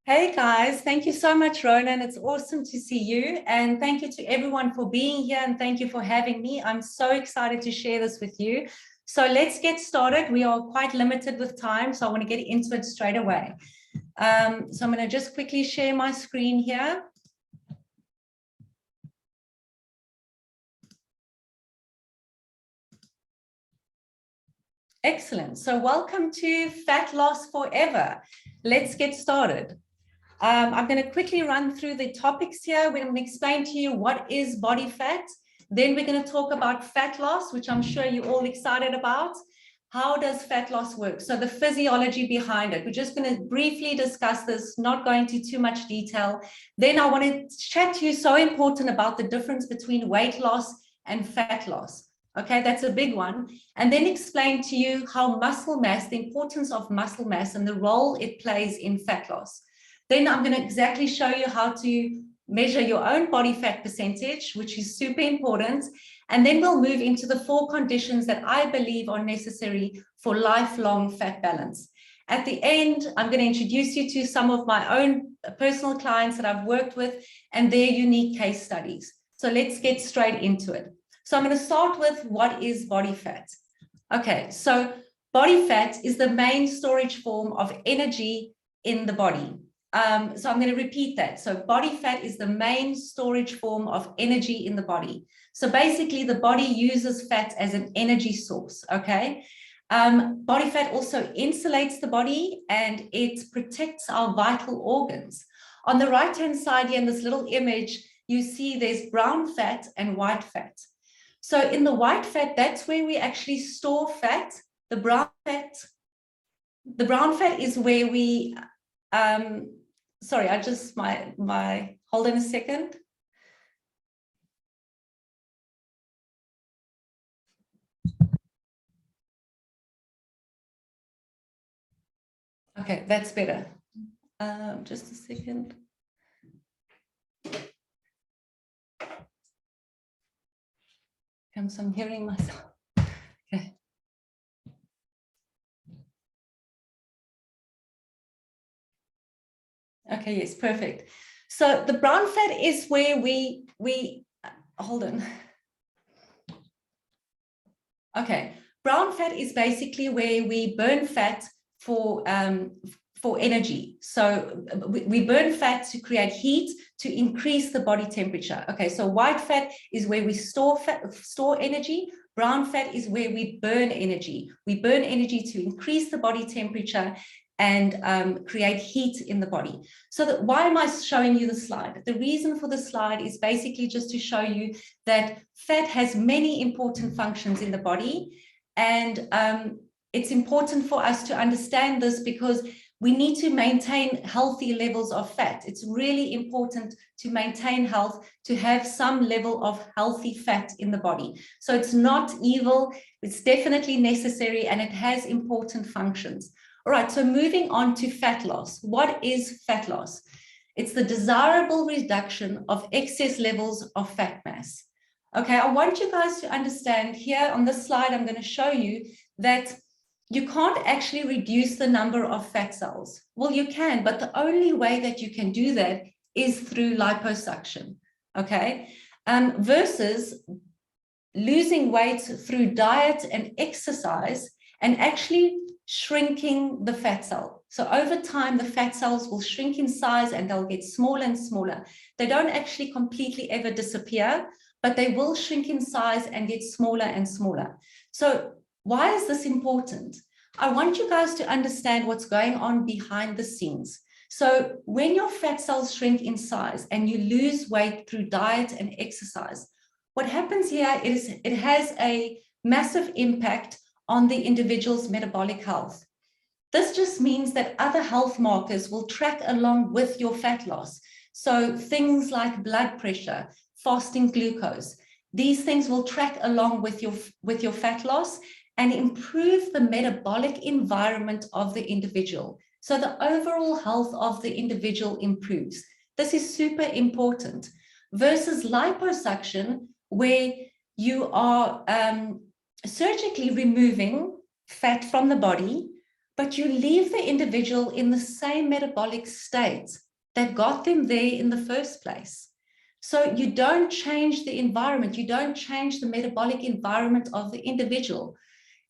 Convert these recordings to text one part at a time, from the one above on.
Hey guys, thank you so much, Ronan. It's awesome to see you. And thank you to everyone for being here. And thank you for having me. I'm so excited to share this with you. So let's get started. We are quite limited with time, so I want to get into it straight away. So I'm going to just quickly share my screen here. Excellent. So welcome to Fat Loss Forever. Let's get started. I'm going to quickly run through the topics here. We're going to explain to you what is body fat. Then we're going to talk about fat loss, which I'm sure you're all excited about. How does fat loss work? So the physiology behind it. We're just going to briefly discuss this, not going into too much detail. Then I want to chat to you, so important, about the difference between weight loss and fat loss. Okay, that's a big one. And then explain to you how muscle mass, the importance of muscle mass and the role it plays in fat loss. Then I'm going to exactly show you how to measure your own body fat percentage, which is super important. And then we'll move into the 4 conditions that I believe are necessary for lifelong fat balance. At the end, I'm going to introduce you to some of my own personal clients that I've worked with and their unique case studies. So let's get straight into it. So I'm going to start with what is body fat. Okay, so body fat is the main storage form of energy in the body. So I'm going to repeat that. So body fat is the main storage form of energy in the body. So basically the body uses fat as an energy source, okay? Body fat also insulates the body and it protects our vital organs. On the right-hand side here in this little image, you see there's brown fat and white fat. So in the white fat, that's where we actually store fat. The brown fat is where we sorry, I just, hold on a second. Okay, that's better. Just a second. I'm hearing myself. Okay. Okay, yes, perfect. So the brown fat is where we hold on. Okay, brown fat is basically where we burn fat for energy. So we burn fat to create heat to increase the body temperature. Okay, so white fat is where we store energy. Brown fat is where we burn energy. We burn energy to increase the body temperature and create heat in the body. So why am I showing you the slide? The reason for the slide is basically just to show you that fat has many important functions in the body. And it's important for us to understand this because we need to maintain healthy levels of fat. It's really important to maintain health, to have some level of healthy fat in the body. So it's not evil, it's definitely necessary, and it has important functions. All right, so moving on to fat loss. What is fat loss? It's the desirable reduction of excess levels of fat mass. Okay, I want you guys to understand here on this slide, I'm going to show you that you can't actually reduce the number of fat cells. Well, you can, but the only way that you can do that is through liposuction, okay? Versus losing weight through diet and exercise and actually shrinking the fat cell. So over time, the fat cells will shrink in size and they'll get smaller and smaller. They don't actually completely ever disappear, but they will shrink in size and get smaller and smaller. So why is this important? I want you guys to understand what's going on behind the scenes. So when your fat cells shrink in size and you lose weight through diet and exercise, what happens here is it has a massive impact on the individual's metabolic health. This just means that other health markers will track along with your fat loss. So things like blood pressure, fasting glucose, these things will track along with your fat loss and improve the metabolic environment of the individual. So the overall health of the individual improves. This is super important versus liposuction, where you are surgically removing fat from the body, but you leave the individual in the same metabolic state that got them there in the first place. So you don't change the environment, you don't change the metabolic environment of the individual.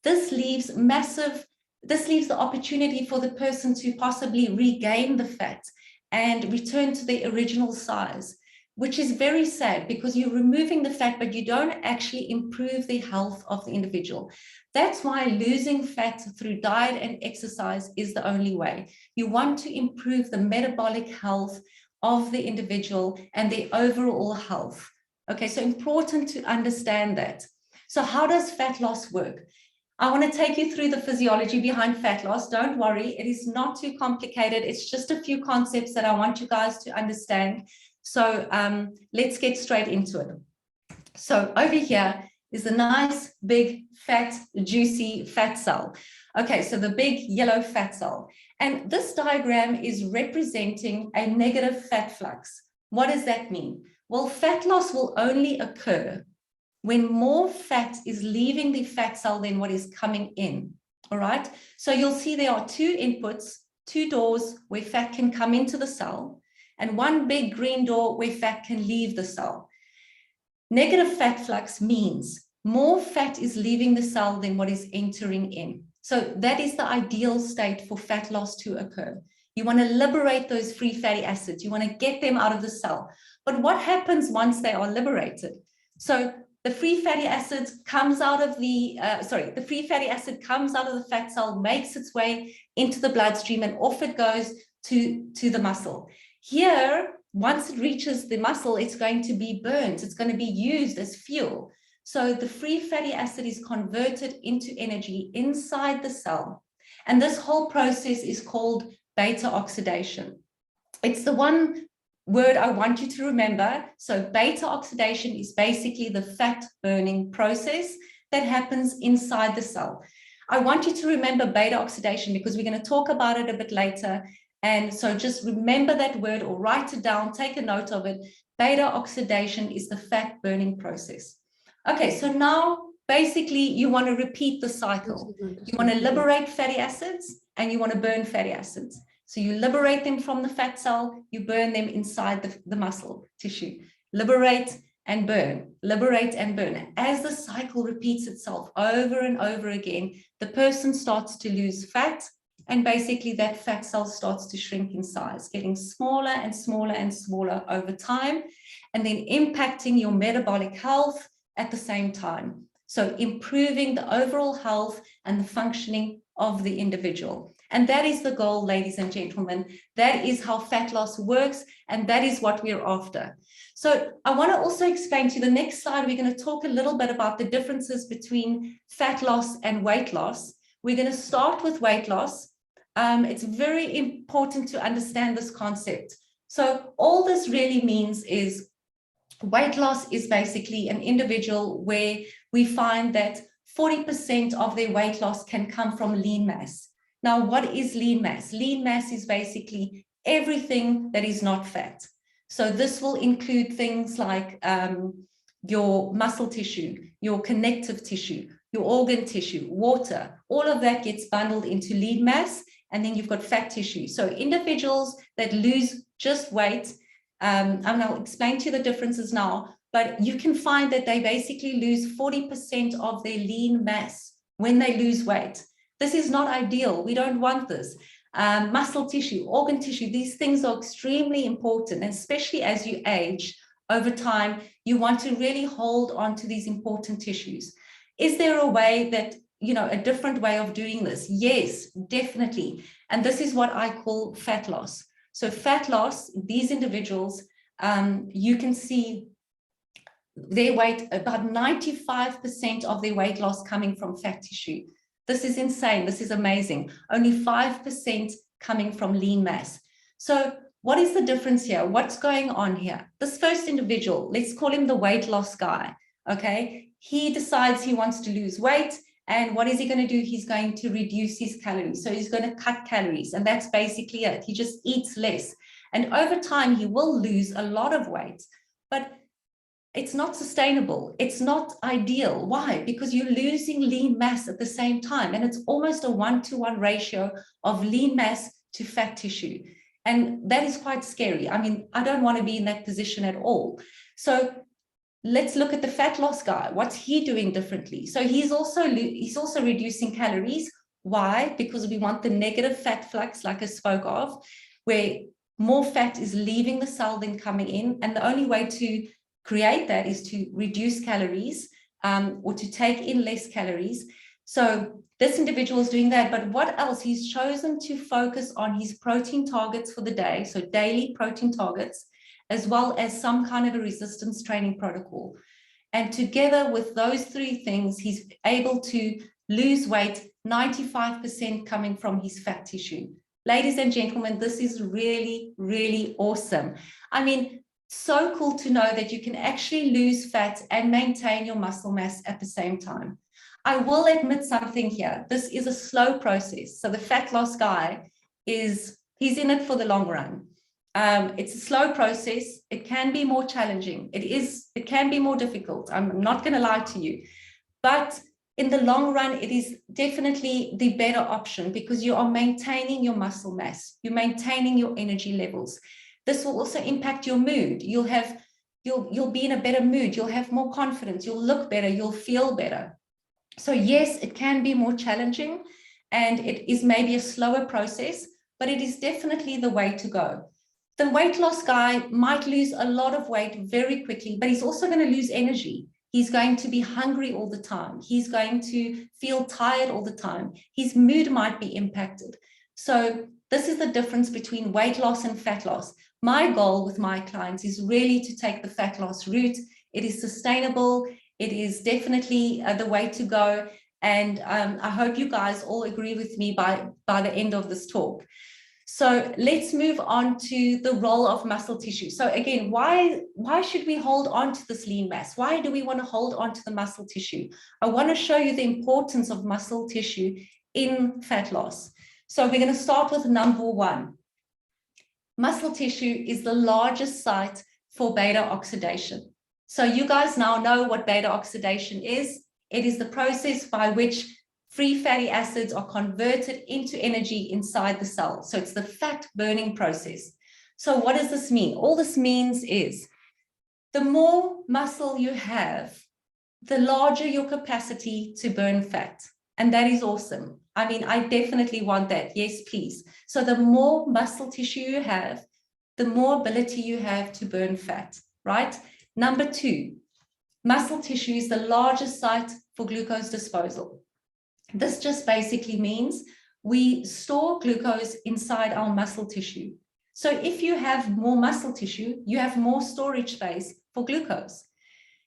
This leaves the opportunity for the person to possibly regain the fat and return to their original size, which is very sad because you're removing the fat, but you don't actually improve the health of the individual. That's why losing fat through diet and exercise is the only way. You want to improve the metabolic health of the individual and their overall health. Okay, so important to understand that. So how does fat loss work? I want to take you through the physiology behind fat loss. Don't worry, it is not too complicated. It's just a few concepts that I want you guys to understand. So let's get straight into it. So over here is a nice, big, fat, juicy fat cell. Okay, so the big yellow fat cell. And this diagram is representing a negative fat flux. What does that mean? Well, fat loss will only occur when more fat is leaving the fat cell than what is coming in. All right, so you'll see there are two inputs, two doors where fat can come into the cell, and one big green door where fat can leave the cell. Negative fat flux means more fat is leaving the cell than what is entering in. So that is the ideal state for fat loss to occur. You want to liberate those free fatty acids. You want to get them out of the cell. But what happens once they are liberated? So the free fatty acids comes out of the free fatty acid comes out of the fat cell, makes its way into the bloodstream, and off it goes to the muscle. Here, once it reaches the muscle, it's going to be burnt. It's going to be used as fuel. So the free fatty acid is converted into energy inside the cell. And this whole process is called beta oxidation. It's the one word I want you to remember. So beta oxidation is basically the fat burning process that happens inside the cell. I want you to remember beta oxidation because we're going to talk about it a bit later. And so just remember that word or write it down, take a note of it. Beta oxidation is the fat burning process. Okay, so now basically you want to repeat the cycle. You want to liberate fatty acids and you want to burn fatty acids. So you liberate them from the fat cell, you burn them inside the muscle tissue. Liberate and burn, liberate and burn. As the cycle repeats itself over and over again, the person starts to lose fat, and basically that fat cell starts to shrink in size, getting smaller and smaller and smaller over time, and then impacting your metabolic health at the same time. So improving the overall health and the functioning of the individual. And that is the goal, ladies and gentlemen. That is how fat loss works, and that is what we're after. So I want to also explain to you the next slide. We're going to talk a little bit about the differences between fat loss and weight loss. We're going to start with weight loss. It's very important to understand this concept. So all this really means is weight loss is basically an individual where we find that 40% of their weight loss can come from lean mass. Now, what is lean mass? Lean mass is basically everything that is not fat. So this will include things like your muscle tissue, your connective tissue, your organ tissue, water. All of that gets bundled into lean mass, and then you've got fat tissue. So individuals that lose just weight, and I'll explain to you the differences now, but you can find that they basically lose 40% of their lean mass when they lose weight. This is not ideal. We don't want this. Muscle tissue, organ tissue, these things are extremely important, and especially as you age over time, you want to really hold on to these important tissues. Is there a way that, a different way of doing this? Yes, definitely. And this is what I call fat loss. So fat loss, these individuals, you can see their weight, about 95% of their weight loss coming from fat tissue. This is insane. This is amazing. Only 5% coming from lean mass. So what is the difference here? What's going on here? This first individual, let's call him the weight loss guy. Okay. He decides he wants to lose weight. And what is he going to do? He's going to reduce his calories. So he's going to cut calories. And that's basically it. He just eats less. And over time, he will lose a lot of weight. But it's not sustainable. It's not ideal. Why? Because you're losing lean mass at the same time. And it's almost a 1-to-1 ratio of lean mass to fat tissue. And that is quite scary. I mean, I don't want to be in that position at all. So let's look at the fat loss guy. What's he doing differently? So he's also reducing calories. Why? Because we want the negative fat flux, like I spoke of, where more fat is leaving the cell than coming in. And the only way to create that is to reduce calories or to take in less calories. So this individual is doing that, but what else? He's chosen to focus on his protein targets for the day, so daily protein targets, as well as some kind of a resistance training protocol. And together with those three things, he's able to lose weight, 95% coming from his fat tissue. Ladies and gentlemen, this is really, really awesome. I mean, so cool to know that you can actually lose fat and maintain your muscle mass at the same time. I will admit something here. This is a slow process. So the fat loss guy he's in it for the long run. It's a slow process. It can be more challenging. It can be more difficult. I'm not going to lie to you, but in the long run, it is definitely the better option because you are maintaining your muscle mass. You're maintaining your energy levels. This will also impact your mood. You'll be in a better mood. You'll have more confidence. You'll look better. You'll feel better. So yes, it can be more challenging and it is maybe a slower process, but it is definitely the way to go. The weight loss guy might lose a lot of weight very quickly, but he's also going to lose energy. He's going to be hungry all the time. He's going to feel tired all the time. His mood might be impacted. So this is the difference between weight loss and fat loss. My goal with my clients is really to take the fat loss route. It is sustainable. It is definitely the way to go. And I hope you guys all agree with me by the end of this talk. So let's move on to the role of muscle tissue. So again, why should we hold on to this lean mass? Why do we want to hold on to the muscle tissue? I want to show you the importance of muscle tissue in fat loss. So we're going to start with number one. Muscle tissue is the largest site for beta oxidation. So you guys now know what beta oxidation is. It is the process by which free fatty acids are converted into energy inside the cell. So it's the fat burning process. So what does this mean? All this means is the more muscle you have, the larger your capacity to burn fat. And that is awesome. I mean, I definitely want that. Yes, please. So the more muscle tissue you have, the more ability you have to burn fat, right? Number two, muscle tissue is the largest site for glucose disposal. This just basically means we store glucose inside our muscle tissue. So if you have more muscle tissue, you have more storage space for glucose.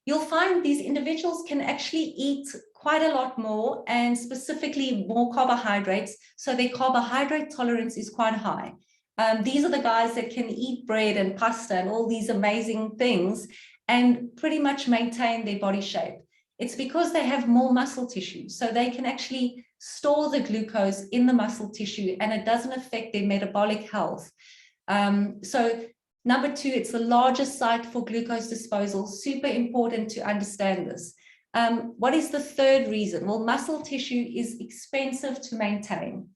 You'll find these individuals can actually eat quite a lot more and specifically more carbohydrates. So their carbohydrate tolerance is quite high. These are the guys that can eat bread and pasta and all these amazing things and pretty much maintain their body shape. It's because they have more muscle tissue, so they can actually store the glucose in the muscle tissue and it doesn't affect their metabolic health. So number two, it's the largest site for glucose disposal. Super important to understand this. What is the third reason? Well, muscle tissue is expensive to maintain.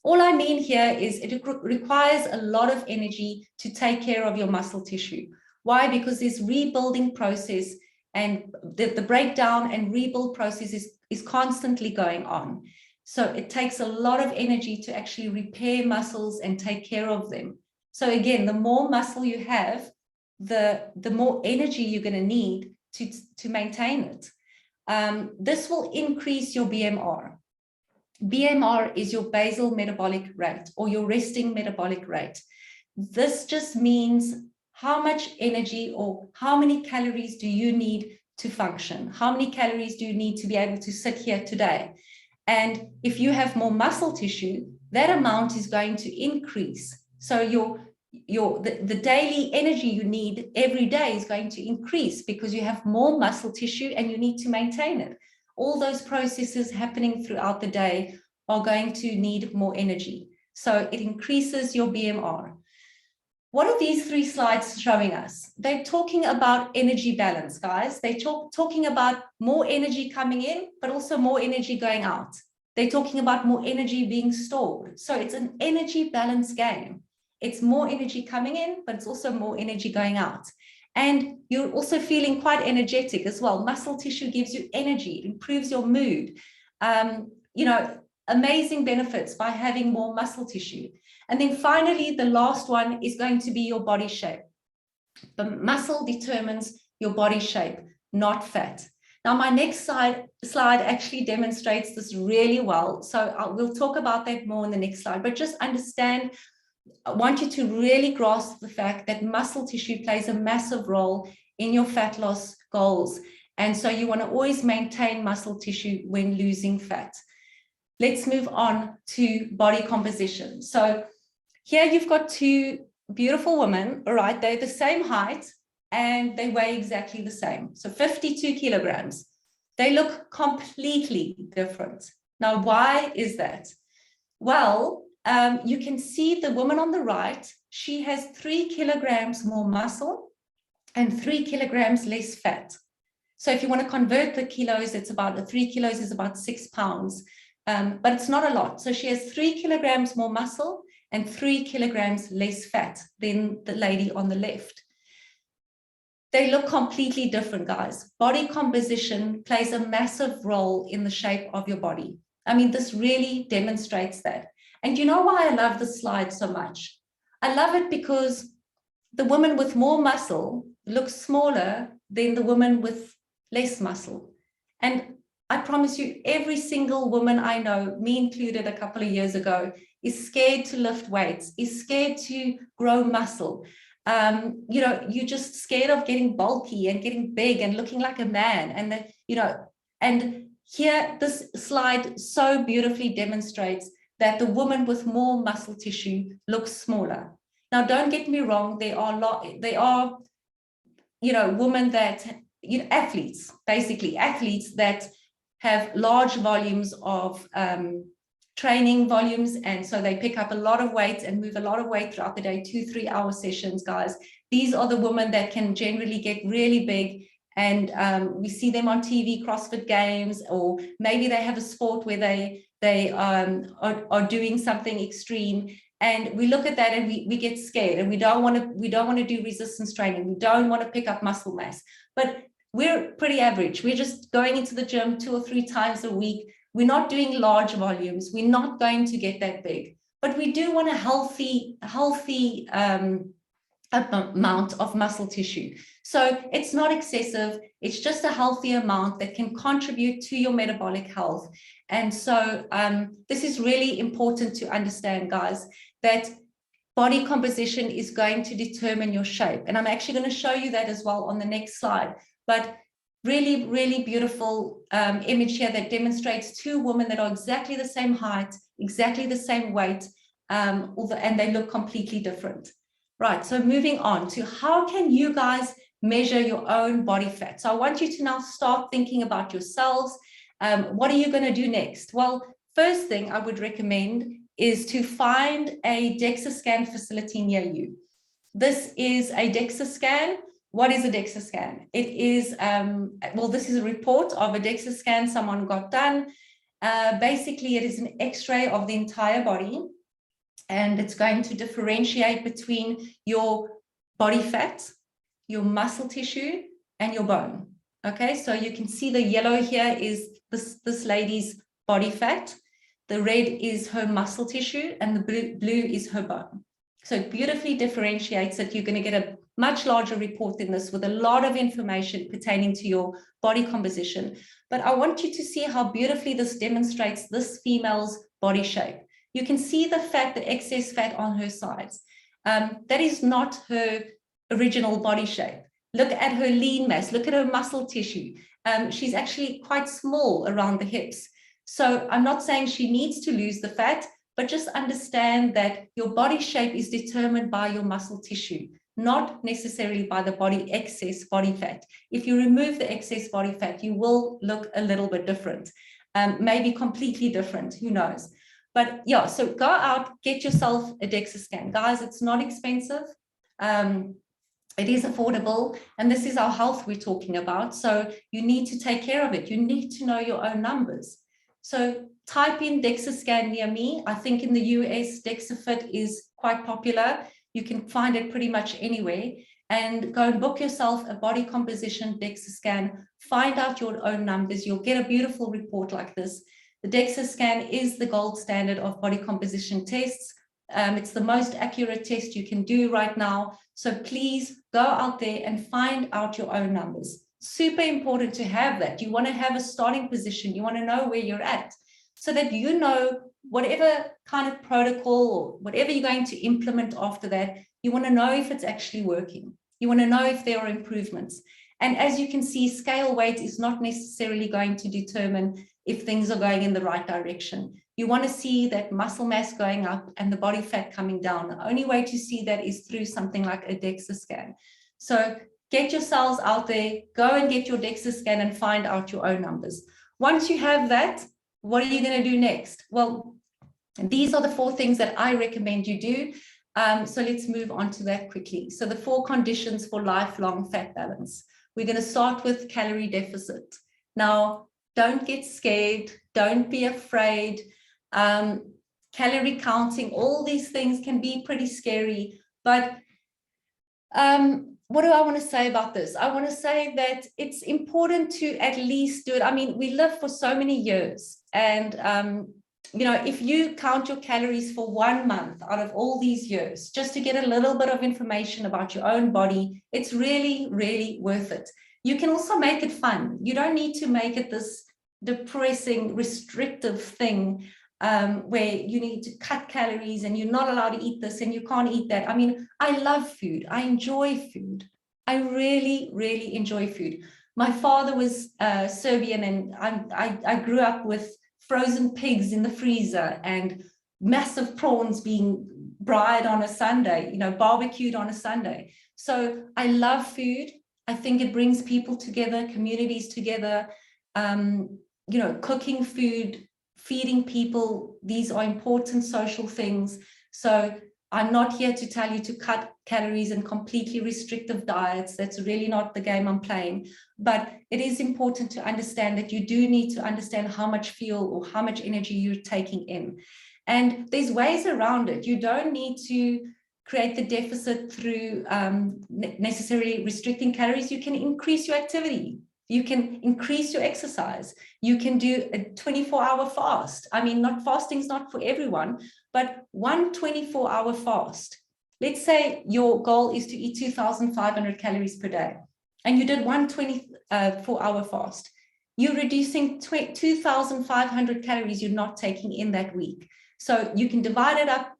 All I mean here is it requires a lot of energy to take care of your muscle tissue. Why? Because this rebuilding process and the breakdown and rebuild process is constantly going on. So it takes a lot of energy to actually repair muscles and take care of them. So again, the more muscle you have, the more energy you're going to need to maintain it. This will increase your BMR. BMR is your basal metabolic rate or your resting metabolic rate. This just means how much energy or how many calories do you need to function? How many calories do you need to be able to sit here today? And if you have more muscle tissue, that amount is going to increase. So the daily energy you need every day is going to increase because you have more muscle tissue and you need to maintain it. All those processes happening throughout the day are going to need more energy. So it increases your BMR. What are these three slides showing us? They're talking about energy balance, guys. They're talking about more energy coming in, but also more energy going out. They're talking about more energy being stored. So it's an energy balance game. It's more energy coming in, but it's also more energy going out. And you're also feeling quite energetic as well. Muscle tissue gives you energy, it improves your mood. You know, amazing benefits by having more muscle tissue. And then finally, the last one is going to be your body shape. The muscle determines your body shape, not fat. Now, my next slide actually demonstrates this really well. So we'll talk about that more in the next slide, but just understand, I want you to really grasp the fact that muscle tissue plays a massive role in your fat loss goals. And so you want to always maintain muscle tissue when losing fat. Let's move on to body composition. So here you've got two beautiful women, all right? They're the same height and they weigh exactly the same. So 52 kilograms. They look completely different. Now, why is that? Well, you can see the woman on the right, she has 3 kilograms more muscle and 3 kilograms less fat. So if you want to convert the kilos, it's about 3 kilos is about 6 pounds, but it's not a lot. So she has 3 kilograms more muscle and 3 kilograms less fat than the lady on the left. They look completely different, guys. Body composition plays a massive role in the shape of your body. I mean, this really demonstrates that. And you know why I love this slide so much? I love it because the woman with more muscle looks smaller than the woman with less muscle. And I promise you, every single woman I know, me included a couple of years ago, is scared to lift weights, is scared to grow muscle. You know, you're just scared of getting bulky and getting big and looking like a man. And, you know, and here, this slide so beautifully demonstrates that the woman with more muscle tissue looks smaller. Now, don't get me wrong, there are, you know, women that, you know, athletes, basically athletes that have large volumes of training volumes, and so they pick up a lot of weight and move a lot of weight throughout the day, 2-3 hour sessions, guys. These are the women that can generally get really big, and we see them on TV, CrossFit Games, or maybe they have a sport where they are doing something extreme, and we look at that and we get scared, and we don't want to do resistance training, we don't want to pick up muscle mass. But we're pretty average. We're just going into the gym 2 or 3 times a week. We're not doing large volumes. We're not going to get that big, but we do want a healthy amount of muscle tissue. So it's not excessive. It's just a healthy amount that can contribute to your metabolic health. And so this is really important to understand, guys, that body composition is going to determine your shape. And I'm actually going to show you that as well on the next slide. But really, really beautiful image here that demonstrates two women that are exactly the same height, exactly the same weight, and they look completely different. Right, so moving on to how can you guys measure your own body fat? So I want you to now start thinking about yourselves. What are you going to do next? Well, first thing I would recommend is to find a DEXA scan facility near you. This is a DEXA scan. What is a DEXA scan? It is, well, this is a report of a DEXA scan someone got done. Basically, it is an X-ray of the entire body, and it's going to differentiate between your body fat, your muscle tissue, and your bone. Okay, so you can see the yellow here is this lady's body fat, the red is her muscle tissue, and the blue is her bone. So it beautifully differentiates it. You're going to get a much larger report than this with a lot of information pertaining to your body composition. But I want you to see how beautifully this demonstrates this female's body shape. You can see the fat, the excess fat on her sides. That is not her original body shape. Look at her lean mass, look at her muscle tissue. She's actually quite small around the hips. So I'm not saying she needs to lose the fat, but just understand that your body shape is determined by your muscle tissue, not necessarily by the excess body fat. If you remove the excess body fat, you will look a little bit different, maybe completely different, who knows. But yeah, so go out, get yourself a DEXA scan. Guys, it's not expensive. It is affordable, and this is our health we're talking about. So you need to take care of it. You need to know your own numbers. So type in DEXA scan near me. I think in the US, DEXA is quite popular. You can find it pretty much anywhere. And go and book yourself a body composition DEXA scan. Find out your own numbers. You'll get a beautiful report like this. The DEXA scan is the gold standard of body composition tests. It's the most accurate test you can do right now. So please go out there and find out your own numbers. Super important to have that. You want to have a starting position. You want to know where you're at so that you know whatever kind of protocol or whatever you're going to implement after that, you want to know if it's actually working. You want to know if there are improvements. And as you can see, scale weight is not necessarily going to determine if things are going in the right direction. You want to see that muscle mass going up and the body fat coming down. The only way to see that is through something like a DEXA scan. So get yourselves out there, go and get your DEXA scan and find out your own numbers. Once you have that, what are you going to do next? Well, these are the 4 things that I recommend you do. So let's move on to that quickly. So the 4 conditions for lifelong fat balance. We're going to start with calorie deficit. Now, don't get scared. Don't be afraid. Calorie counting, all these things can be pretty scary. But what do I want to say about this? I want to say that it's important to at least do it. I mean, we live for so many years. And, you know, if you count your calories for 1 month out of all these years, just to get a little bit of information about your own body, it's really, really worth it. You can also make it fun. You don't need to make it this depressing, restrictive thing where you need to cut calories and you're not allowed to eat this and you can't eat that. I mean, I love food. I enjoy food. I really, really enjoy food. My father was Serbian, and I grew up with frozen pigs in the freezer and massive prawns being fried on a Sunday, you know, barbecued on a Sunday. So I love food. I think it brings people together, communities together. You know, cooking food, feeding people, these are important social things. So I'm not here to tell you to cut calories and completely restrictive diets. That's really not the game I'm playing. But it is important to understand that you do need to understand how much fuel or how much energy you're taking in. And there's ways around it. You don't need to create the deficit through necessarily restricting calories. You can increase your activity. You can increase your exercise. You can do a 24-hour fast. I mean, fasting is not for everyone, but one 24-hour fast. Let's say your goal is to eat 2,500 calories per day, and you did one 24-hour fast. You're reducing 2,500 calories you're not taking in that week. So you can divide it up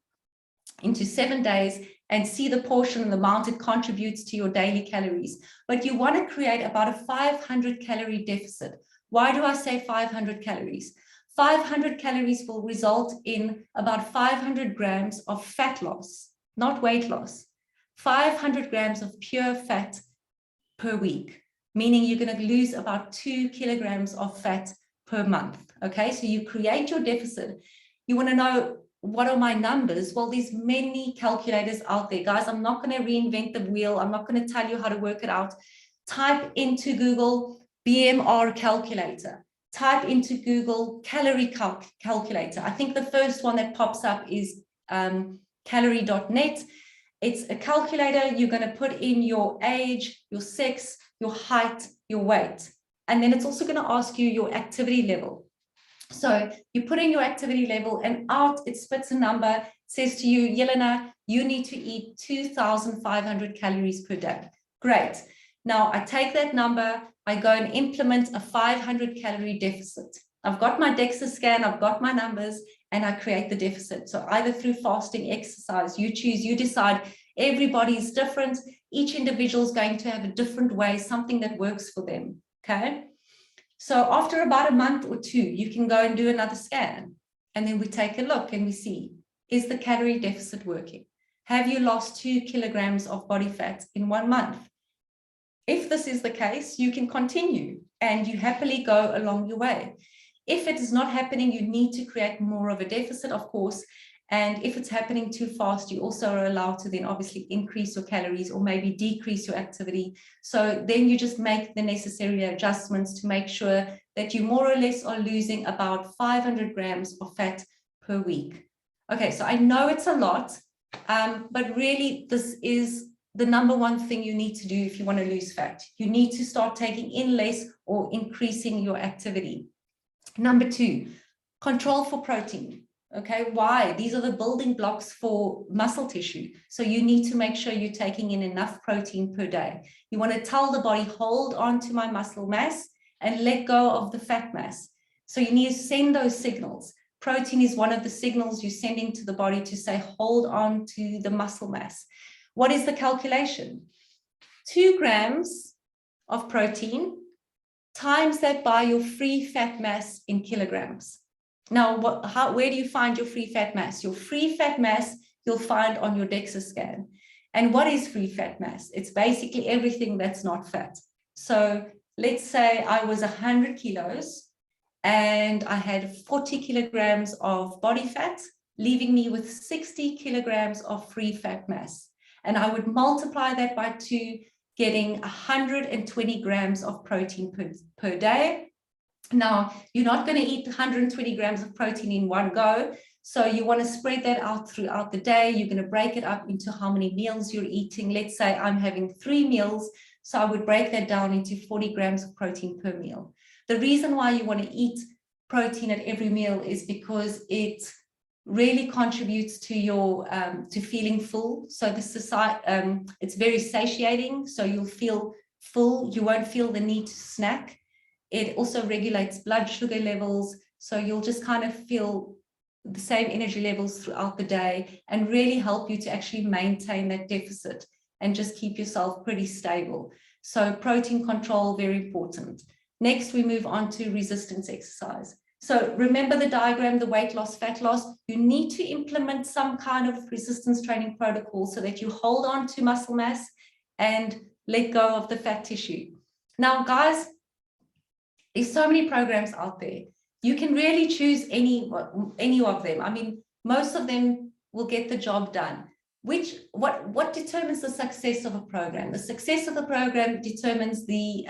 into 7 days and see the portion and the amount it contributes to your daily calories. But you want to create about a 500 calorie deficit. Why do I say 500 calories? 500 calories will result in about 500 grams of fat loss, not weight loss. 500 grams of pure fat per week, meaning you're going to lose about 2 kilograms of fat per month. Okay, so you create your deficit. You want to know, what are my numbers? Well, there's many calculators out there, guys. I'm not going to reinvent the wheel. I'm not going to tell you how to work it out. Type into Google BMR calculator. Type into Google calorie calculator. I think the first one that pops up is calorie.net. It's a calculator. You're going to put in your age, your sex, your height, your weight. And then it's also going to ask you your activity level. So you put in your activity level and out it spits a number, says to you, Yelena, you need to eat 2,500 calories per day. Great. Now I take that number, I go and implement a 500 calorie deficit. I've got my DEXA scan, I've got my numbers, and I create the deficit. So either through fasting, exercise, you choose, you decide. Everybody is different. Each individual is going to have a different way, something that works for them. Okay. So after about a month or 2, you can go and do another scan. And then we take a look and we see, is the calorie deficit working? Have you lost 2 kilograms of body fat in 1 month? If this is the case, you can continue and you happily go along your way. If it is not happening, you need to create more of a deficit, of course. And if it's happening too fast, you also are allowed to then obviously increase your calories or maybe decrease your activity. So then you just make the necessary adjustments to make sure that you more or less are losing about 500 grams of fat per week. Okay, so I know it's a lot, but really this is the number one thing you need to do if you want to lose fat. You need to start taking in less or increasing your activity. Number 2, control for protein. Okay, why? These are the building blocks for muscle tissue. So you need to make sure you're taking in enough protein per day. You want to tell the body, hold on to my muscle mass and let go of the fat mass. So you need to send those signals. Protein is one of the signals you're sending to the body to say, hold on to the muscle mass. What is the calculation? 2 grams of protein times that by your free fat mass in kilograms. Now, where do you find your free fat mass? Your free fat mass you'll find on your DEXA scan. And what is free fat mass? It's basically everything that's not fat. So let's say I was 100 kilos and I had 40 kilograms of body fat, leaving me with 60 kilograms of free fat mass. And I would multiply that by 2, getting 120 grams of protein per day. Now, you're not going to eat 120 grams of protein in one go. So you want to spread that out throughout the day. You're going to break it up into how many meals you're eating. Let's say I'm having 3 meals. So I would break that down into 40 grams of protein per meal. The reason why you want to eat protein at every meal is because it really contributes to your to feeling full. So it's very satiating. So you'll feel full. You won't feel the need to snack. It also regulates blood sugar levels. So you'll just kind of feel the same energy levels throughout the day and really help you to actually maintain that deficit and just keep yourself pretty stable. So protein control, very important. Next, we move on to resistance exercise. So remember the diagram, the weight loss, fat loss. You need to implement some kind of resistance training protocol so that you hold on to muscle mass and let go of the fat tissue. Now, guys, there's so many programs out there. You can really choose any of them. I mean, most of them will get the job done. What determines the success of a program? The success of the program determines the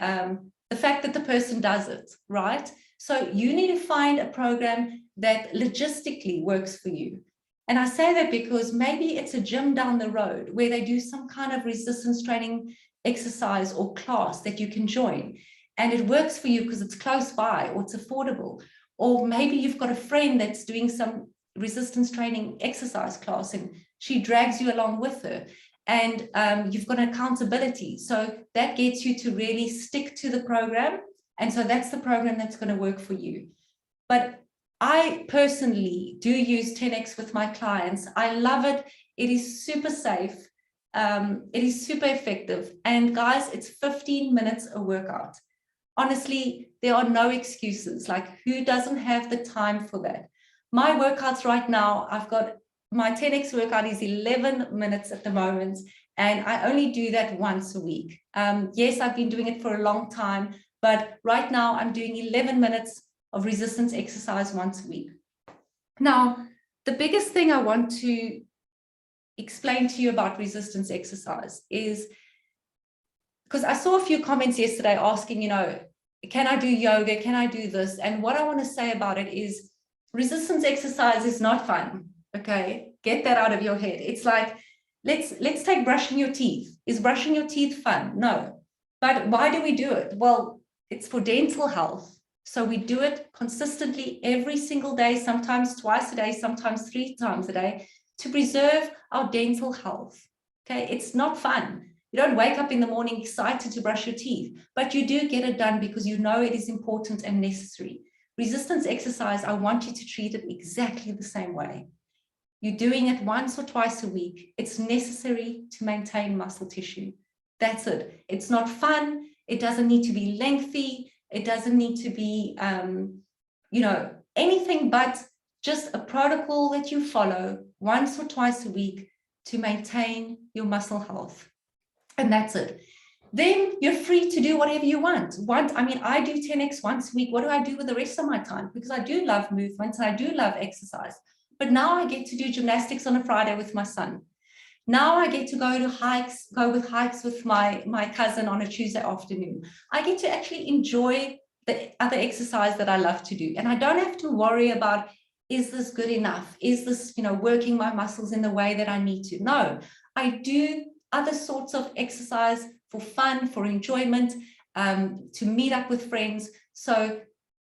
fact that the person does it, right? So you need to find a program that logistically works for you. And I say that because maybe it's a gym down the road where they do some kind of resistance training exercise or class that you can join. And it works for you because it's close by or it's affordable. Or maybe you've got a friend that's doing some resistance training exercise class and she drags you along with her. And you've got accountability. So that gets you to really stick to the program. And so that's the program that's going to work for you. But I personally do use 10X with my clients. I love it. It is super safe. It is super effective. And guys, it's 15 minutes a workout. Honestly, there are no excuses. Like, who doesn't have the time for that? My workouts right now, I've got my 10X workout is 11 minutes at the moment, and I only do that once a week. Yes, I've been doing it for a long time, but right now I'm doing 11 minutes of resistance exercise once a week. Now, the biggest thing I want to explain to you about resistance exercise is, because I saw a few comments yesterday asking, you know, can I do yoga? Can I do this? And what I want to say about it is resistance exercise is not fun. Okay, get that out of your head. It's like, let's take brushing your teeth. Is brushing your teeth fun? No. But why do we do it? Well, it's for dental health. So we do it consistently every single day, sometimes twice a day, sometimes 3 times a day, to preserve our dental health. Okay, it's not fun. You don't wake up in the morning excited to brush your teeth, but you do get it done because you know it is important and necessary. Resistance exercise, I want you to treat it exactly the same way. You're doing it once or twice a week. It's necessary to maintain muscle tissue. That's it. It's not fun. It doesn't need to be lengthy. It doesn't need to be, you know, anything but just a protocol that you follow once or twice a week to maintain your muscle health. And that's it. Then you're free to do whatever you want. I mean, I do 10X once a week. What do I do with the rest of my time? Because I do love movement and I do love exercise. but now I get to do gymnastics on a Friday with my son. Now I get to go with hikes with my cousin on a Tuesday afternoon. I get to actually enjoy the other exercise that I love to do. And I don't have to worry about, is this good enough? Is this, working my muscles in the way that I need to? No, I do other sorts of exercise for fun, for enjoyment, to meet up with friends. So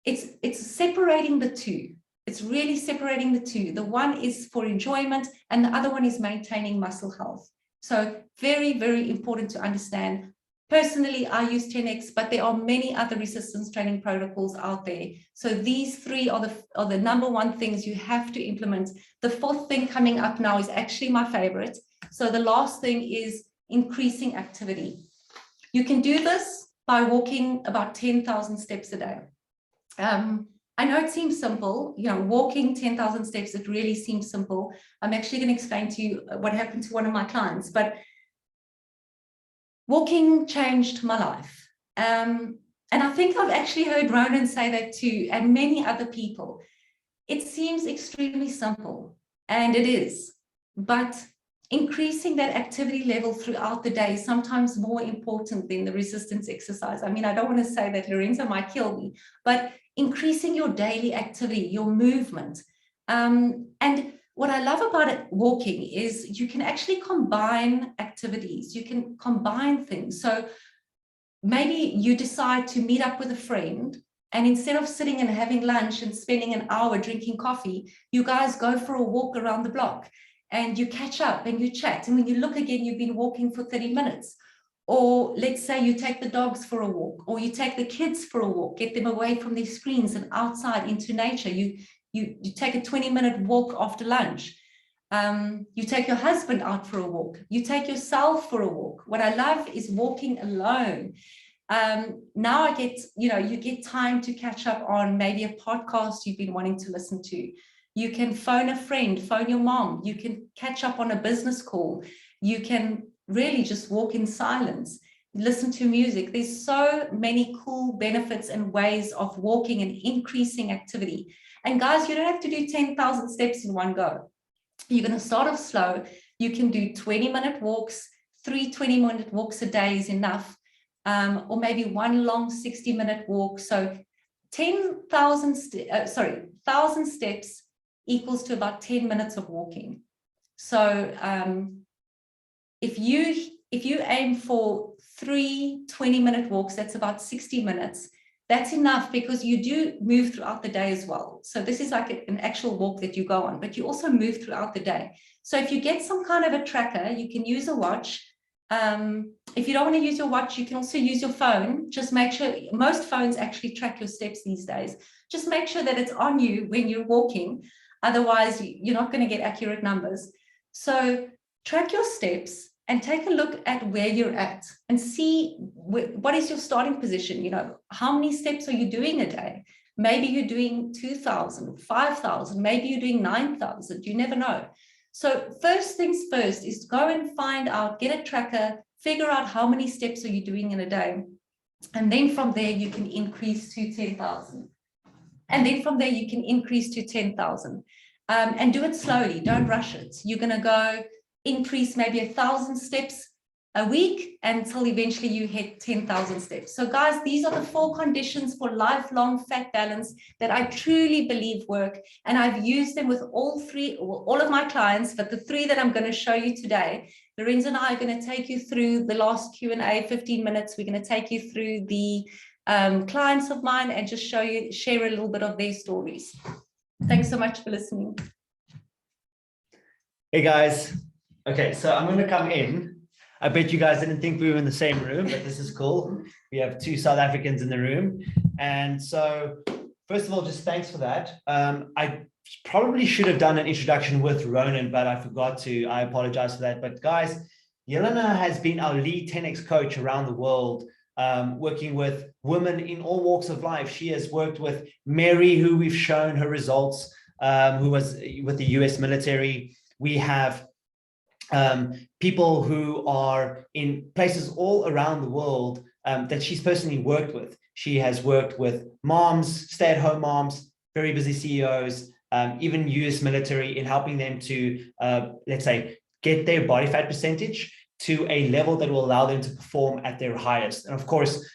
it's separating the two. It's really separating the two. The one is for enjoyment and the other one is maintaining muscle health. So very, very important to understand. Personally, I use 10X, but there are many other resistance training protocols out there. So these three are the number one things you have to implement. The fourth thing coming up now is actually my favorite. So the last thing is increasing activity. You can do this by walking about 10,000 steps a day. I know it seems simple, walking 10,000 steps, it really seems simple. I'm actually going to explain to you what happened to one of my clients, but walking changed my life. And I think I've actually heard Ronan say that too, and many other people. It seems extremely simple, and it is, but increasing that activity level throughout the day is sometimes more important than the resistance exercise. I mean, I don't want to say that Lorenzo might kill me, but increasing your daily activity, your movement. And what I love about it, walking, is you can actually combine activities. You can combine things. So maybe you decide to meet up with a friend, and instead of sitting and having lunch and spending an hour drinking coffee, you guys go for a walk around the block and you catch up and you chat. And when you look again, you've been walking for 30 minutes. Or let's say you take the dogs for a walk, or you take the kids for a walk, get them away from their screens and outside into nature. You take a 20-minute walk after lunch. You take your husband out for a walk. You take yourself for a walk. What I love is walking alone. Now I get, you get time to catch up on maybe a podcast you've been wanting to listen to. You can phone a friend, phone your mom. You can catch up on a business call. You can really just walk in silence, listen to music. There's so many cool benefits and ways of walking and increasing activity. And guys, you don't have to do 10,000 steps in one go. You're going to start off slow. You can do 20-minute walks. 3 20-minute walks a day is enough. Or maybe one long 60-minute walk. So 1,000 steps equals to about 10 minutes of walking. So if you aim for 3 20-minute walks, that's about 60 minutes. That's enough, because you do move throughout the day as well. So this is like an actual walk that you go on, but you also move throughout the day. So if you get some kind of a tracker, you can use a watch. If you don't want to use your watch, you can also use your phone. Just make sure, most phones actually track your steps these days. Just make sure that it's on you when you're walking. Otherwise, you're not going to get accurate numbers. So track your steps and take a look at where you're at and see what is your starting position. How many steps are you doing a day? Maybe you're doing 2,000, 5,000, maybe you're doing 9,000. You never know. So first things first is go and find out, get a tracker, figure out how many steps are you doing in a day. And then from there, you can increase to 10,000. And then from there, you can increase to 10,000. And do it slowly. Don't rush it. You're going to go increase maybe 1,000 steps a week until eventually you hit 10,000 steps. So guys, these are the 4 conditions for lifelong fat balance that I truly believe work. And I've used them with all of my clients, but the 3 that I'm going to show you today, Lorenzo and I are going to take you through the last Q&A, 15 minutes. We're going to take you through the clients of mine and just share a little bit of their stories. Thanks so much for listening. Hey guys. Okay, so I'm going to come in. I bet you guys didn't think we were in the same room, but this is cool. We have 2 South Africans in the room. And so, first of all, just thanks for that. I probably should have done an introduction with Ronan, but I forgot to. I apologize for that. But guys, Yelena has been our lead 10X coach around the world, working with women in all walks of life. She has worked with Mary, who we've shown her results, who was with the US military. We have people who are in places all around the world that she's personally worked with. She has worked with moms, stay-at-home moms, very busy CEOs, even US military, in helping them to, let's say, get their body fat percentage to a level that will allow them to perform at their highest. And of course,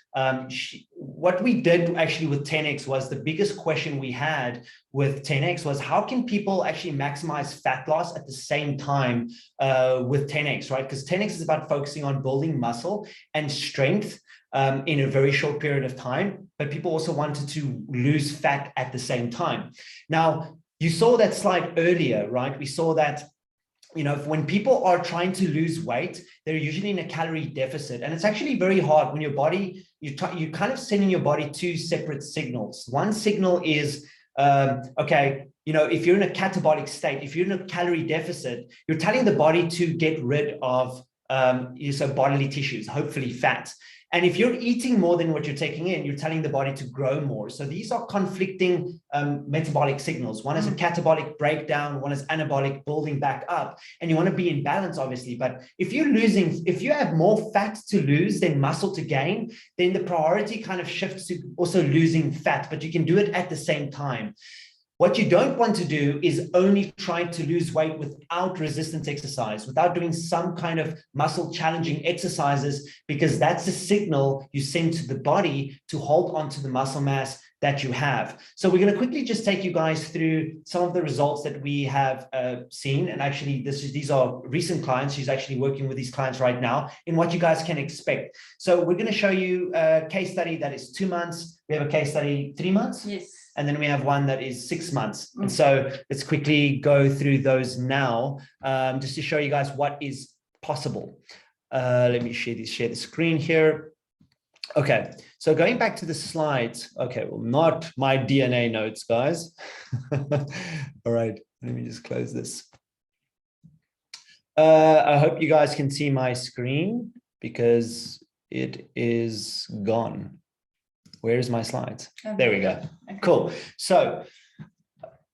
what we did actually with 10X was the biggest question we had with 10X was, how can people actually maximize fat loss at the same time with 10X, right? Because 10X is about focusing on building muscle and strength in a very short period of time, but people also wanted to lose fat at the same time. Now, you saw that slide earlier, right? We saw that, you know, when people are trying to lose weight, they're usually in a calorie deficit. And it's actually very hard when your body, you're kind of sending your body two separate signals. One signal is, okay, you know, if you're in a catabolic state, if you're in a calorie deficit, you're telling the body to get rid of so bodily tissues, hopefully fat. And if you're eating more than what you're taking in, you're telling the body to grow more. So these are conflicting metabolic signals. One is a catabolic breakdown, one is anabolic building back up. And you want to be in balance, obviously. But if you have more fat to lose than muscle to gain, then the priority kind of shifts to also losing fat, but you can do it at the same time. What you don't want to do is only try to lose weight without resistance exercise, without doing some kind of muscle challenging exercises, because that's a signal you send to the body to hold on to the muscle mass that you have. So we're going to quickly just take you guys through some of the results that we have seen. And actually, these are recent clients. She's actually working with these clients right now in what you guys can expect. So we're going to show you a case study that is 2 months. We have a case study 3 months. Yes. And then we have one that is 6 months. And so let's quickly go through those now, just to show you guys what is possible. Let me share the screen here. Okay, so going back to the slides. Okay, well, not my DNA notes, guys. All right, let me just close this. I hope you guys can see my screen because it is gone. Where's my slides? There we go. Okay. Cool. So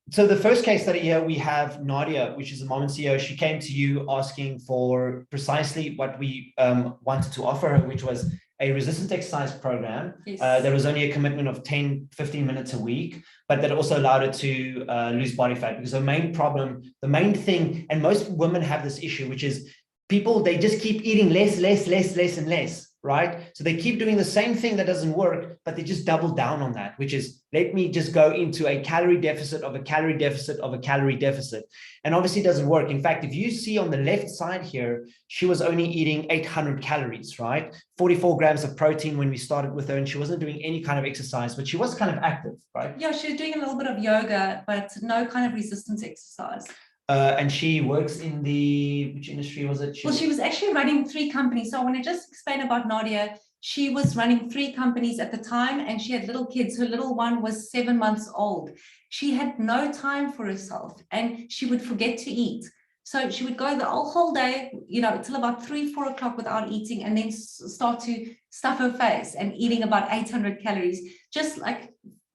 the first case study here, we have Nadia, which is a mom and CEO. She came to you asking for precisely what we wanted to offer her, which was a resistance exercise program. Yes. There was only a commitment of 10-15 minutes a week, but that also allowed her to lose body fat, because the main problem, the main thing, and most women have this issue, which is people, they just keep eating less and less. Right? So they keep doing the same thing that doesn't work, but they just double down on that, which is, let me just go into a calorie deficit of a calorie deficit of a calorie deficit. And obviously it doesn't work. In fact, if you see on the left side here, she was only eating 800 calories, right? 44 grams of protein when we started with her, and she wasn't doing any kind of exercise, but she was kind of active, right? Yeah, she was doing a little bit of yoga, but no kind of resistance exercise. And she works in which industry was it? She was actually running 3 companies. So I want to just explain about Nadia. She was running 3 companies at the time, and she had little kids. Her little one was 7 months old. She had no time for herself, and she would forget to eat. So she would go the whole day, you know, till about 3-4 o'clock without eating, and then start to stuff her face and eating about 800 calories, just like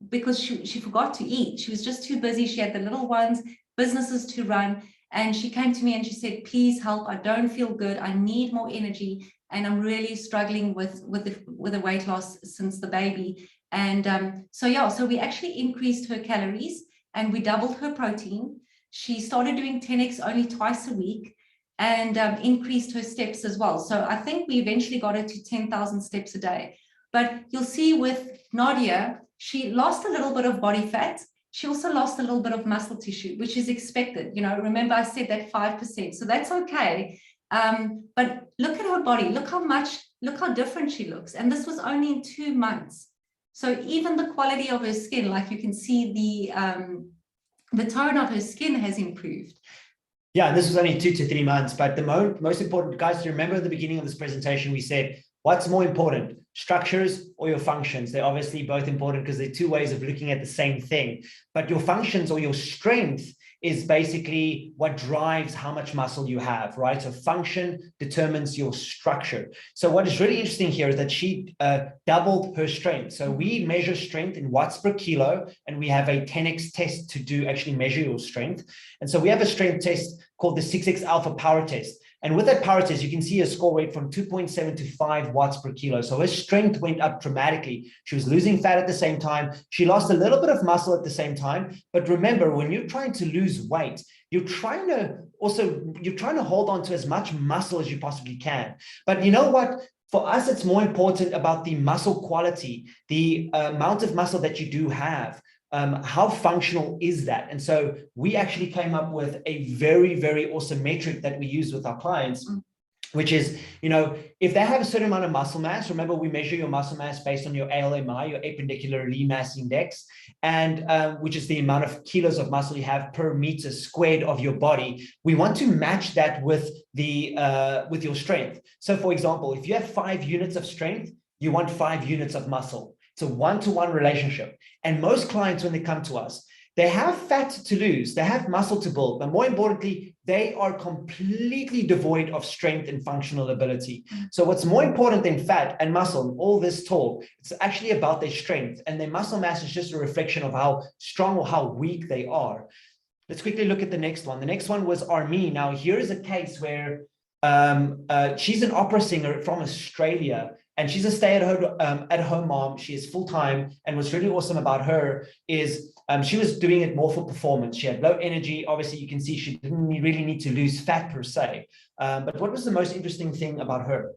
because she forgot to eat. She was just too busy. She had the little ones, businesses to run, and she came to me and she said, please help, I don't feel good, I need more energy, and I'm really struggling with the weight loss since the baby. And so we actually increased her calories and we doubled her protein. She started doing 10X only twice a week, and increased her steps as well. So I think we eventually got her to 10,000 steps a day. But you'll see with Nadia, she lost a little bit of body fat. She also lost a little bit of muscle tissue, which is expected. You know, remember I said that 5%, so that's okay. But look at her body, look how different she looks. And this was only in 2 months. So even the quality of her skin, like you can see the tone of her skin has improved. Yeah, this was only 2 to 3 months, but the most important, guys, to remember at the beginning of this presentation, we said, what's more important, structures or your functions? They're obviously both important because they're 2 ways of looking at the same thing. But your functions or your strength is basically what drives how much muscle you have, right? So function determines your structure. So what is really interesting here is that she doubled her strength. So we measure strength in watts per kilo, and we have a 10X test to actually measure your strength. And so we have a strength test called the 6X alpha power test. And with that power test, you can see her score rate from 2.7 to 5 watts per kilo. So her strength went up dramatically. She was losing fat at the same time. She lost a little bit of muscle at the same time. But remember, when you're trying to lose weight, you're trying to hold on to as much muscle as you possibly can. But you know what? For us, it's more important about the muscle quality, the amount of muscle that you do have. How functional is that? And so we actually came up with a very, very awesome metric that we use with our clients, which is, if they have a certain amount of muscle mass, remember we measure your muscle mass based on your ALMI, your appendicular lean mass index, and which is the amount of kilos of muscle you have per meter squared of your body. We want to match that with with your strength. So for example, if you have 5 units of strength, you want 5 units of muscle. It's a one-to-one relationship. And most clients, when they come to us, they have fat to lose, they have muscle to build, but more importantly, they are completely devoid of strength and functional ability. So what's more important than fat and muscle, all this talk, it's actually about their strength, and their muscle mass is just a reflection of how strong or how weak they are. Let's quickly look at the next one. The next one was Armin. Now, here is a case where she's an opera singer from Australia, and she's a stay-at-home mom. She is full-time, and what's really awesome about her is she was doing it more for performance. She had low energy. Obviously, you can see she didn't really need to lose fat per se. But what was the most interesting thing about her?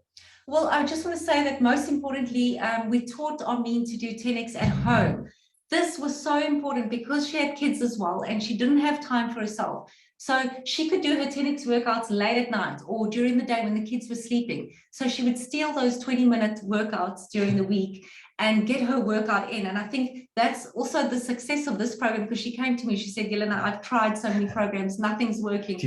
Well, I just want to say that most importantly, we taught Armin to do 10x at home. This was so important because she had kids as well, and she didn't have time for herself. So she could do her 10x workouts late at night or during the day when the kids were sleeping. So she would steal those 20-minute workouts during the week and get her workout in. And I think that's also the success of this program, because she came to me, she said, Yelena, I've tried so many programs, nothing's working.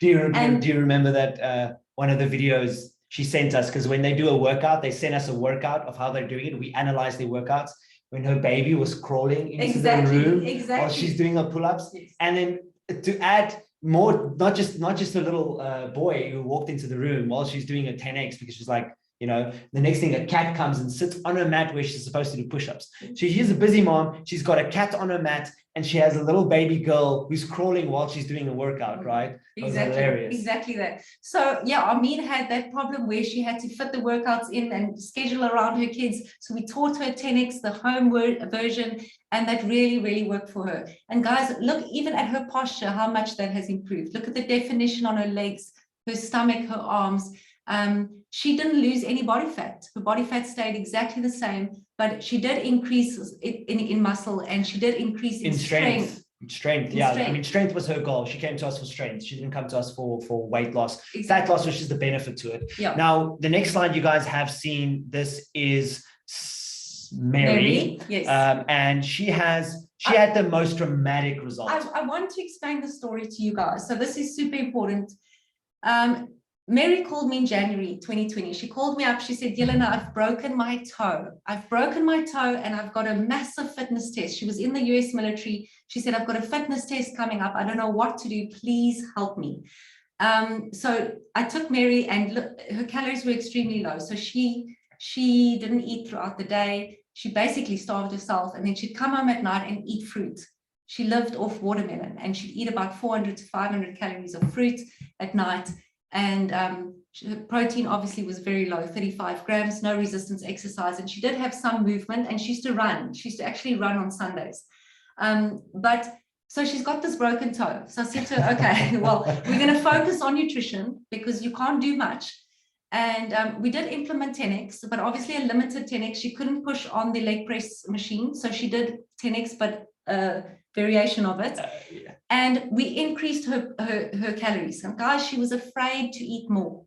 Do you remember that one of the videos she sent us? Because when they do a workout, they send us a workout of how they're doing it. We analyze their workouts. When her baby was crawling into the room while she's doing her pull-ups. Yes. And then to add more, not just a little boy who walked into the room while she's doing a 10x, because she's like, the next thing, a cat comes and sits on her mat where she's supposed to do push-ups. So she's a busy mom. She's got a cat on her mat, and she has a little baby girl who's crawling while she's doing a workout, right? Exactly that. So yeah, Armin had that problem where she had to fit the workouts in and schedule around her kids. So we taught her 10x, the home version, and that really, really worked for her. And guys, look even at her posture, how much that has improved. Look at the definition on her legs, her stomach, her arms. She didn't lose any body fat. Her body fat stayed exactly the same, but she did increase in muscle, and she did increase in strength. Yeah. I mean, strength was her goal. She came to us for strength. She didn't come to us for weight loss. Fat loss was just the benefit to it. Yeah. Now, the next slide you guys have seen, this is Mary. Yes. And she had the most dramatic result. I want to explain the story to you guys. So this is super important. Mary called me in January 2020. She called me up. She said, Yelena, I've broken my toe. And I've got a massive fitness test. She was in the US military. She said, I've got a fitness test coming up. I don't know what to do. Please help me. So I took Mary, and look, her calories were extremely low. So she didn't eat throughout the day. She basically starved herself, and then she'd come home at night and eat fruit. She lived off watermelon, and she'd eat about 400 to 500 calories of fruit at night. And her protein obviously was very low, 35 grams, no resistance exercise. And she did have some movement, and she used to run. She used to actually run on Sundays. So she's got this broken toe. So I said to her, okay, well, we're going to focus on nutrition because you can't do much. And we did implement 10x, but obviously a limited 10x. She couldn't push on the leg press machine. So she did 10x, but variation of it. Yeah. And we increased her calories. And guys, she was afraid to eat more.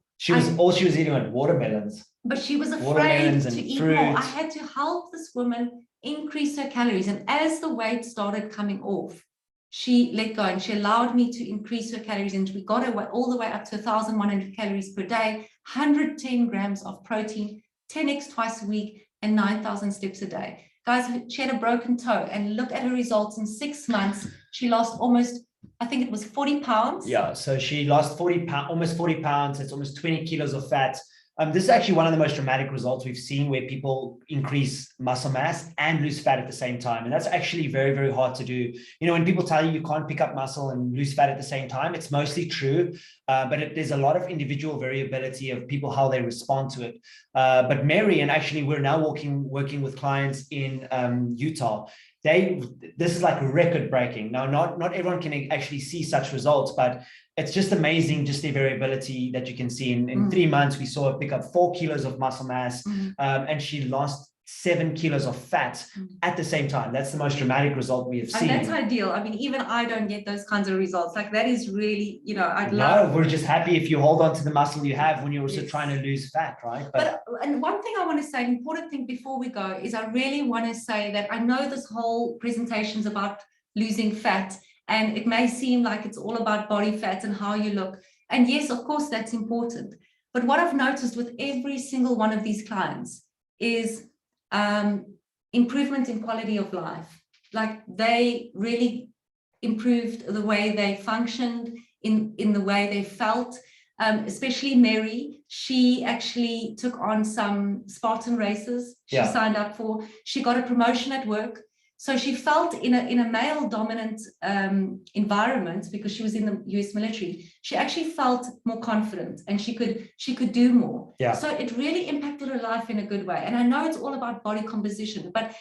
All she was eating was watermelons. But she was afraid to eat more. I had to help this woman increase her calories. And as the weight started coming off, she let go, and she allowed me to increase her calories. And we got her all the way up to 1,100 calories per day, 110 grams of protein, 10x twice a week, and 9,000 steps a day. Guys, she had a broken toe, and look at her results. In 6 months, she lost almost, I think it was 40 pounds. Yeah, so she lost 40 pounds, almost 40 pounds. It's almost 20 kilos of fat. This is actually one of the most dramatic results we've seen, where people increase muscle mass and lose fat at the same time. And that's actually very, very hard to do. You know, when people tell you you can't pick up muscle and lose fat at the same time, it's mostly true. But there's a lot of individual variability of people, how they respond to it. But Mary, and actually we're now working with clients in Utah. This is like record breaking. Now, not everyone can actually see such results, but it's just amazing, just the variability that you can see. In 3 months, we saw her pick up 4 kilos of muscle mass, and she lost 7 kilos of fat at the same time. That's the most dramatic result we have seen. And that's ideal. I mean, even I don't get those kinds of results. Like, that is really, you know, I'd love. No, we're just happy if you hold on to the muscle you have when you're also trying to lose fat, right? And one thing I want to say, an important thing before we go, is I really want to say that I know this whole presentation is about losing fat, and it may seem like it's all about body fat and how you look. And yes, of course, that's important. But what I've noticed with every single one of these clients is improvement in quality of life. Like, they really improved the way they functioned, in the way they felt. Especially Mary, she actually took on some Spartan races she signed up for. She got a promotion at work. So she felt in a male dominant environment, because she was in the US military, she actually felt more confident, and she could do more. Yeah. So it really impacted her life in a good way. And I know it's all about body composition, but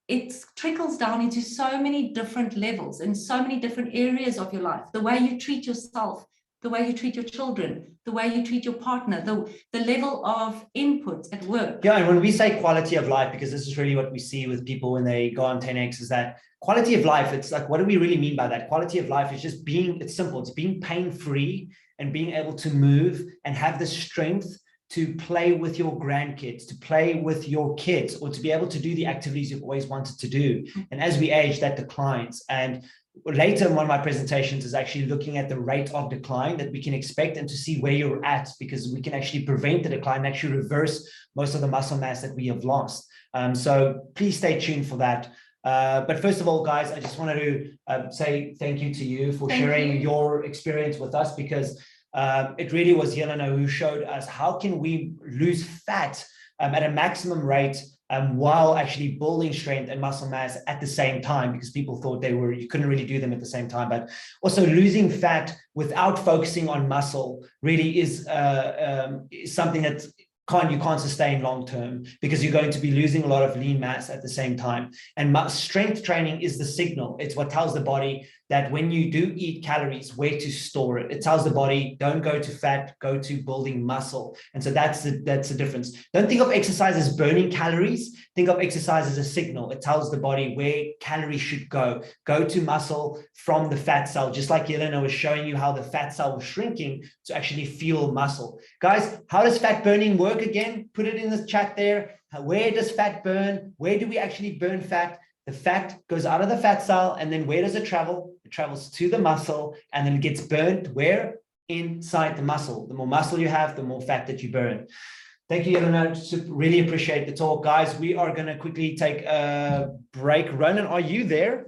it trickles down into so many different levels and so many different areas of your life. The way you treat yourself, the way you treat your children, the way you treat your partner, the level of input at work. Yeah, and when we say quality of life, because this is really what we see with people when they go on 10X, is that quality of life, it's like, what do we really mean by that? Quality of life is just it's simple. It's being pain-free and being able to move and have the strength to play with your grandkids, to play with your kids, or to be able to do the activities you've always wanted to do. And as we age, that declines. And later in one of my presentations is actually looking at the rate of decline that we can expect, and to see where you're at, because we can actually prevent the decline and actually reverse most of the muscle mass that we have lost. So please stay tuned for that. But first of all, guys, I just wanted to say thank you to you for sharing your experience with us, because it really was Yelena who showed us how can we lose fat at a maximum rate, while actually building strength and muscle mass at the same time, because people thought you couldn't really do them at the same time. But also losing fat without focusing on muscle really is something that you can't sustain long term, because you're going to be losing a lot of lean mass at the same time. And strength training is the signal. It's what tells the body that when you do eat calories, where to store it. It tells the body, don't go to fat, go to building muscle. And so that's the difference. Don't think of exercise as burning calories. Think of exercise as a signal. It tells the body where calories should go. Go to muscle from the fat cell, just like Yelena was showing you how the fat cell was shrinking to actually fuel muscle. Guys, how does fat burning work again? Put it in the chat there. Where does fat burn? Where do we actually burn fat? The fat goes out of the fat cell, and then where does it travel? It travels to the muscle, and then it gets burned where? Inside the muscle. The more muscle you have, the more fat that you burn. Thank you, Yelena. Really appreciate the talk. Guys, we are going to quickly take a break. Ronan, are you there?